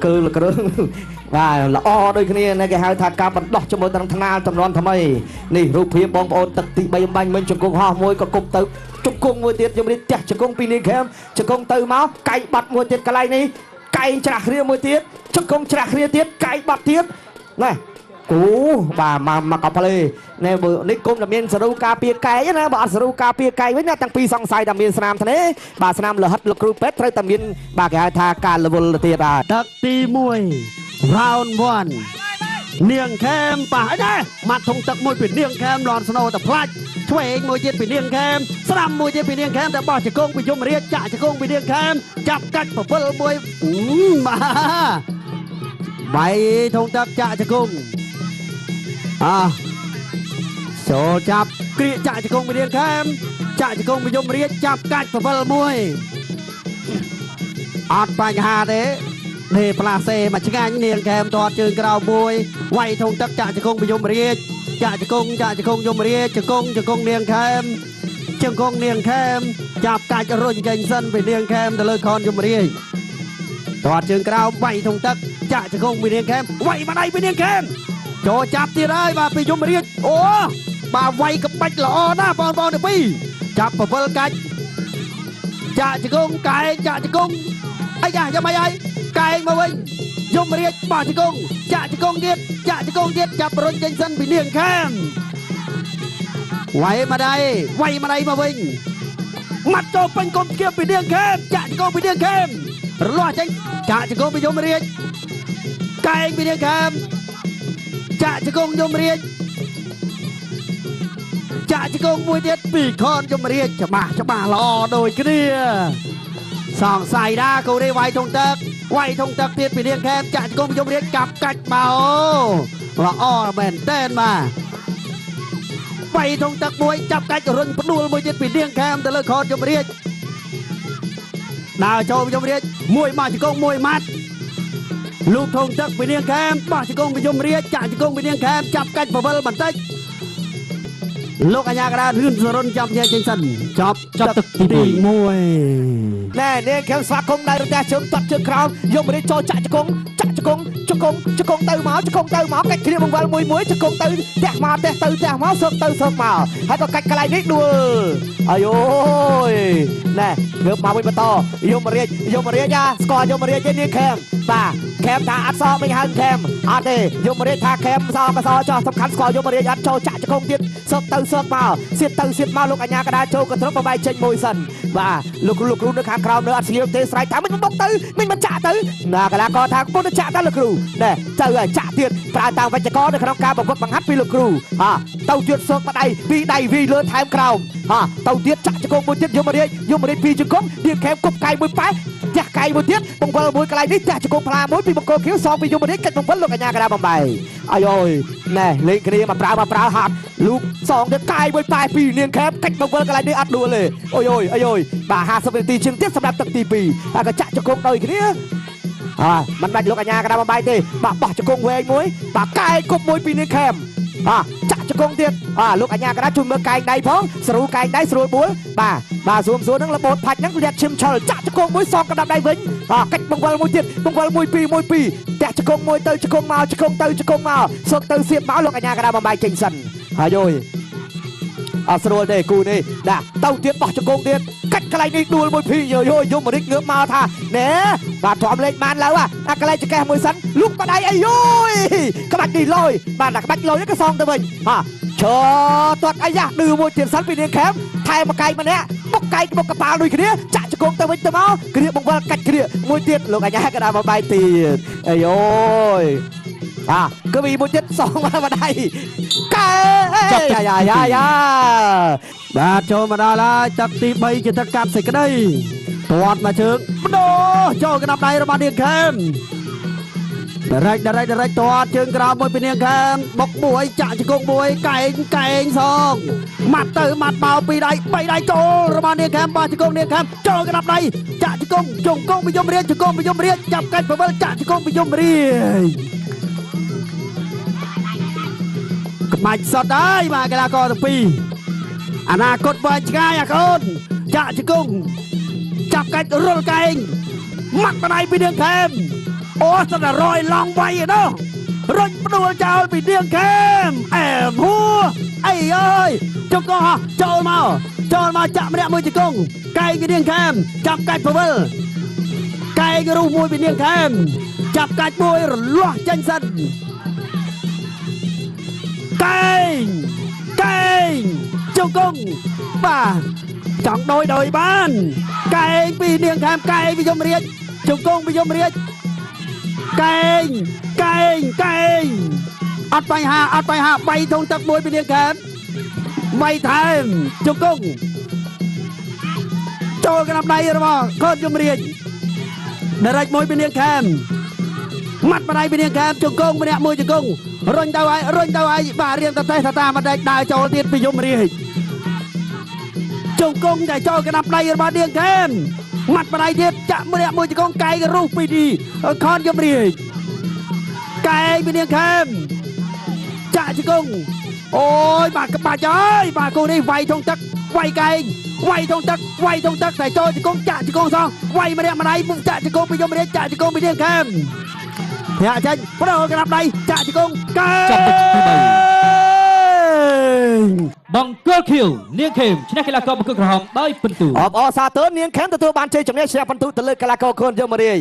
cứ và là o đôi khi này cái hai thằng cá bắn đỏ cho mỗi thằng thằng nào tầm non thằng mày nè rụp phía bong ôn tật tị bay banh mình cho cung ho môi có cục tới chụp cung môi tiệt cho mình tẹt cho cung pin kém cho cung từ máu cày bật môi tiệt cái này này cày chặt ria môi tiệt cho cung chặt ria tiệt cày bật tiệt này cú bà mà cọp lê nè bữa nick cung là miền Saruka pia cày nhá bà Saruka pia cày với nhau tăng pi song sai đầm miền Sam thế này bà Sam là hết lực group pet tới tầm miền bà cái hai thằng cá level tiệt à tật tì mùi round one នាងខេមប៉ះអីដែរម៉ាត់ធំទឹកមួយពីនាងខេមលន់ស្នូតែផ្លាច់ឆ្វេងមួយទៀតពីនាងខេមស្រាំមួយទៀតពីនាងខេមតែបោះជង្គង់ពីយមរាជចាក់ជង្គង់ពីនាងខេមចាប់កាច់7មួយបាទបៃធំទឹកចាក់ជង្គង់ចូលចាប់គ្រាកចាក់ជង្គង់ពីនាងខេមចាក់ជង្គង់ពីយមរាជចាប់កាច់7មួយអត់បញ្ហាទេនេះផ្លាសេមកឆ្ងាញ់នាងខេមតតជើងក្រៅមួយវាយធំទឹកចាក់ជង្គង់ពីយមរាជចាក់ជង្គង់យមរាជជង្គង់នាងខេមជង្គង់នាងខេមចាប់កាច់រុញចេញសិនពីនាងខេមទៅលើខនយមរាជតតជើងក្រៅវាយធំទឹកចាក់ជង្គង់ពីនាងខេមវាយមកដៃពីនាងខេមចូលចាប់ទៀតហើយបាទពីយមរាជអូបាទវាយក្បាច់ល្អណាស់បងទាំងពីរចាប់7កាច់ចាក់ជង្គង់កែចាក់ជង្គង់អីយ៉ាយ៉ាងម៉េចហើយកែងមកវិញយមរាជបោះជង្គង់ចាក់ជង្គង់ទៀតចាប់រុញចេញសិនពីនាងខេមវាយមកដៃមកវិញម៉ាត់ចូលពេញកុំគៀបពីនាងខេមចាក់ជង្គង់ពីនាងខេមរលាស់ចេញចាក់ជង្គង់ពីយមរាជកែងពីនាងខេមចាក់ជង្គង់យមរាជចាក់ជង្គង់មួយទៀតពីខនយមរាជច្បាស់ល្អដូចគ្នាសងស័យណាគូនេះវាយធំទឹកទៀតពីនាងខេមចាក់ជង្គង់យមរាជកាប់កាច់បោល្អមែនតែនបាទវាយធំទឹកមួយចាប់កាច់រុញផ្ដួលមួយទៀតពីនាងខេមទៅលើខនយមរាជដើរចូលយមរាជមួយមកជង្គង់មួយម៉ាត់លូកធំទឹកពីនាងខេមបោះជង្គង់ពីយមរាជចាក់ជង្គង់ពីនាងខេមចាប់កាច់បវលបន្តិចលោកអាញាកដារឿនសរុនចាប់ញែកចេញសិនចាប់ទឹកទី1ណែនាងខេមស្វាគមន៍ដៃរទេះជើងតាត់ជើងក្រោមយមរាជចូលចាក់ជង្គង់ទៅមកជង្គង់ទៅមកកាច់គ្នាបង្វិលមួយជង្គង់ទៅទះមកសឹកមកហើយក៏កាច់កន្លែងនេះដួលអាយអូយណែងើបមកវិញបន្តយមរាជស្គាល់យមរាជទេនាងខេមបាទខេមថាអត់សោមិនហើខេមអត់ទេយមរាជថាខេមសោក៏សោចោះសំខាន់ស្គាល់យមរាជអត់ចូលចាក់ជង្គង់ទៀតសឹកមកសៀតមកលោកអញ្ញាកដាចូលក៏ត្រឹមបបែកចេញមួយសិនបាទលោកគ្រូនៅខាងក្រោមនៅអត់ស្ងៀមទេស្រែកថាមិនបុកទៅមិនចាក់ទៅណាកលាករថាពុទ្ធចាក់ទៅលោកគ្រូណែទៅឲ្យចាក់ទៀតប្រើតាមវិជ្ជាករនៅក្នុងការបង្វឹកបង្ហាត់ពីលោកគ្រូទៅទៀតសឹកមកដៃពីដៃវីលើថែមក្រោមទៅទៀតចាក់ជង្គង់មួយទៀតយមរាជពីជង្គង់ទៀតខេមគប់កាយមួយប៉ែផ្ទះកាយមួយទៀតបង្វិលមួយកន្លែងនេះផ្ទះជង្គង់ផ្លាមួយពីបង្គោលខៀវសងពីយមរាជកិច្ចបង្វិលលោកអញ្ញាកដាបំបីអាយអូយណែលេងគ្នាមកប្រើហាត់លូកសងទៀតកាយមួយប៉ែពីនាងខេមកិច្ចបង្វិលកន្លែងនេះអត់ដួលទេអូយបាទ50នាទីជាងទៀតសម្រាប់ទឹកទី2ហើយក៏ចាក់ជង្គង់ដូចគ្នាមិនបាច់លោកអញ្ញាកដាបំបីទេបាទបោះជង្គង់វែងមួយបាទកាយគប់មួយពីនាងខេមចាក់ជង្គង់ទៀតលោកអញ្ញាកដាជួយមើលកែងដៃផងស្រួលកែងដៃស្រួលបួលបាទស្រួលហ្នឹងរបូតផាច់ហ្នឹងលាក់ឈឹមឆលចាក់ជង្គង់មួយសងកណ្ដាប់ដៃវិញកិច្ចបង្វិលមួយទៀតបង្វិលមួយពីរតាក់ជង្គង់មួយទៅជង្គង់មកជង្គង់ទៅសឹកទៅសៀតមកលោកអញ្ញាកដាបំបីចេញសិនហើយយអត់ស្រួលទេគូនេះដាក់ទៅទៀតបោះជង្គង់ទៀតកាច់កន្លែងនេះដួលមួយពីយមរិចងើបមកថាណែបាទធំលេខបានឡើយអាកន្លែងចកេះមួយសិនលូកបដៃអាយក្បាច់នេះលយបាទក្បាច់លយក៏សងទៅវិញឈរទាត់អាយ៉ាឌឺមួយទៀតសិនពីនាងខេមថែមកកាយម្នាក់បុកកាយបុកកប៉ាល់ដូចគ្នាចាក់ជង្គង់ទៅវិញទៅមកគ្រាបង្វិលកាច់គ្រាមួយទៀតលោកអាយ៉ាក៏ដាក់មកបាយទៀតអាយគឺមួយទៀតសងមកដៃកែយ៉ាបាទចូលមកដល់ហើយទឹកទី3ជាទឹកកាត់សេចក្តីទាត់មកជើងបដូរចូលកណ្ដាប់ដៃរបស់នាងខេមដរេចទាត់ជើងក្រោមមួយពីនាងខេមបុកមួយចាក់ជង្គង់មួយកែងសងម៉ាត់បោពីដៃ3ដៃចូលរបស់នាងខេមបោះជង្គង់នាងខេមចូលកណ្ដាប់ដៃចាក់ជង្គង់ពីយមរាជចាប់កាច់ប្រវិលចាក់ជង្គង់ពីយមរាជក្បាច់សតហើយបាទកីឡាករទាំងពីរអនាគតវែងឆ្ងាយអាកូនចាក់ជង្គង់ចាប់កាច់រុលកែងម៉ាត់បដៃពីនាងខេម អូស្តរយឡងវៃឯនោះរុញផ្ដួលចោលពីនាងខេមអែមហួរអីអើយជង្គង់ហោះចូលមកចាក់ម្នាក់មួយជង្គង់កែងពីនាងខេមចាប់កាច់ពវិលកែងរុះមួយពីនាងខេមចាប់កាច់មួយរលាស់ចេញសិនកែងជង្គង់បាទចង់ដោយបានកែងពីនាងខេមកែងពីយមរាជជង្គង់ពីយមរាជកែងអត់បញ្ហា3ធុងទឹកមួយពីនាងខេម3ថែមជង្គង់ចូលកណ្ដាប់ដៃរបស់កូនយមរាជដរិចមួយពីនាងខេមម៉ាត់បដៃពីនាងខេមជង្គង់ម្នាក់មួយជង្គង់រុញទៅហើយបាទរៀងតតេះតតាមកដេកដើរចូលទៀតពីយមរាជជង្គង់តែចូលកណ្ដាប់ដៃរបស់នាងខេមម៉ាត់បដៃទៀតចាក់ម្នាក់មួយជង្គង់កែងរុះពីទីខនយមរាជកែងពីនាងខេមចាក់ជង្គង់អូយបាទក្បាច់ហើយបាទគូនេះវាយធុងទឹកវាយកែងវាយធុងទឹកតែចូលជង្គង់ចាក់ជង្គង់សោះវាយម្នាក់ម្ដាយពុកចាក់ជង្គង់ពីយមរាជចាក់ជង្គង់ពីនាងខេមធាក់ចេញប្រោកណ្ដាប់ដៃចាក់ជង្គង់កែងចាប់ទឹកទី3បង្គោលខៀវនាងខេមឈ្នះកីឡាករបង្គោលក្រហមដោយពិន្ទុអបអរសាទរនាងខេមទទួលបានជ័យជំនះឈ្នះពិន្ទុទៅលើកីឡាករកូនយមរាជ